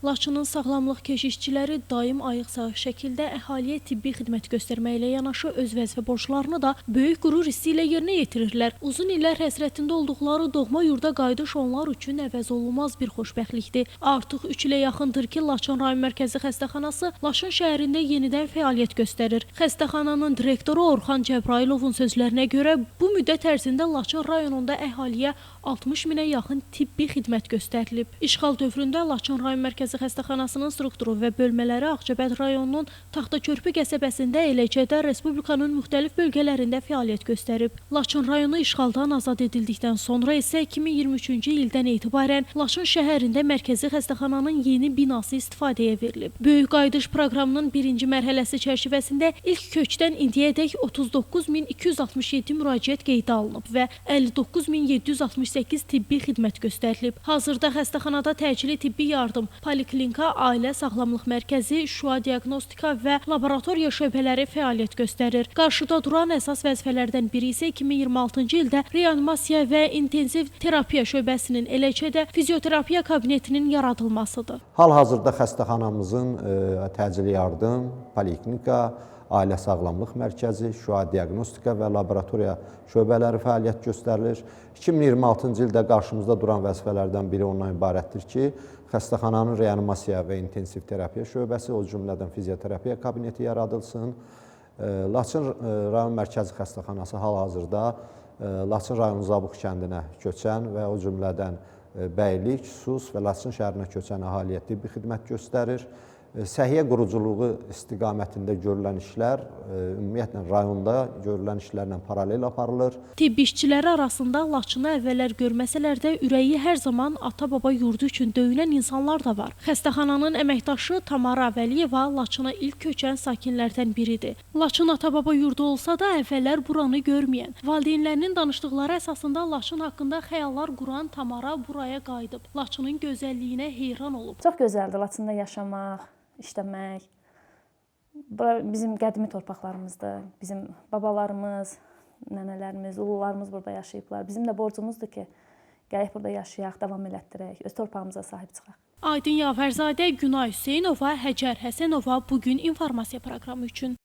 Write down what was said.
Laçının sağlamlıq keşişçiləri daim ayıq-sayıq şəkildə əhaliyə tibbi xidmət göstərməklə yanaşı öz vəzifə borclarını da böyük qürur hissi ilə yerinə yetirirlər. Uzun illər həsrətində olduqları doğma yurda qayıdış onlar üçün əvəz olunmaz bir xoşbəxtlikdir. Artıq 3 ilə yaxındır ki, Laçın rayon mərkəzi xəstəxanası Laçın şəhərində yenidən fəaliyyət göstərir. Xəstəxananın direktoru Orxan Cəbrailovun sözlərinə görə bu müddət ərzində Laçın rayonunda əhaliyə 60 minə yaxın tibbi xidmət göstərilib. İşğal dövründə Laçın rayon mərkəzi xəstəxanasının strukturu və bölmələri Ağcabəd rayonunun Taxtakörpü qəsəbəsində, eləcə də respublikanın müxtəlif bölgələrində fəaliyyət göstərib. Laçın rayonu işğaldan azad edildikdən sonra isə 2023-cü ildən etibarən Laçın şəhərində mərkəzi xəstəxananın yeni binası istifadəyə verilib. Böyük qayıdış proqramının birinci mərhələsi çərçivəsində ilk köçdən indiyədək 39.267 müraciət qeydə alınıb və 59.768 tibbi xidmət göstərilib. Hazırda xəstəxanada təcili tibbi yardım, poliklinika, ailə sağlamlıq mərkəzi, şüa diaqnostika və laboratoriya şöbələri fəaliyyət göstərir. Qarşıda duran əsas vəzifələrdən biri isə 2026-cı ildə reanimasiya və intensiv terapiya şöbəsinin, eləcə də fizioterapiya kabinetinin yaradılmasıdır. Hal-hazırda xəstəxanamızın təcili yardım, poliklinika, ailə sağlamlıq mərkəzi, şüa diaqnostika və laboratoriya şöbələri fəaliyyət göstərilir. 2026-cı ildə qarşımızda duran vəzifələrdən biri ondan ibarətdir ki, xəstəxananın reanimasiya və intensiv terapiya şöbəsi, o cümlədən fizioterapiya kabineti yaradılsın. Laçın rayon mərkəzi xəstəxanası hal-hazırda Laçın rayon Zabıq kəndinə köçən və o cümlədən Bəylik, Sus və Laçın şəhərinə köçən əhaliyə tibbi xidmət göstərir. Səhiyyə quruculuğu istiqamətində görülən işlər ümumiyyətlə rayonda görülən işlərlə paralel aparılır. Tibbi işçiləri arasında Laçını əvvəllər görməsələr də ürəyi hər zaman ata-baba yurdu üçün döyünən insanlar da var. Xəstəxananın əməkdaşı Tamara Vəliyeva Laçına ilk köçən sakinlərdən biridir. Laçın ata-baba yurdu olsa da əvvəllər buranı görməyən, valideynlərinin danışdıqları əsasında Laçın haqqında xəyallar quran Tamara buraya qayıdıb. Laçının gözəlliyinə heyran olub. Çox gözəldir Laçında yaşamaq, işləmək. Bura bizim qədimi torpaqlarımızdır. Bizim babalarımız, nənələrimiz, ulularımız burada yaşayıblar. Bizim də borcumuzdur ki, gələk burada yaşayaq, davam elətdirək, öz torpağımıza sahib çıxaq. Aydın Yavərzadə, Günay Hüseynova, Həcər Həsənova bugün informasiya proqramı üçün.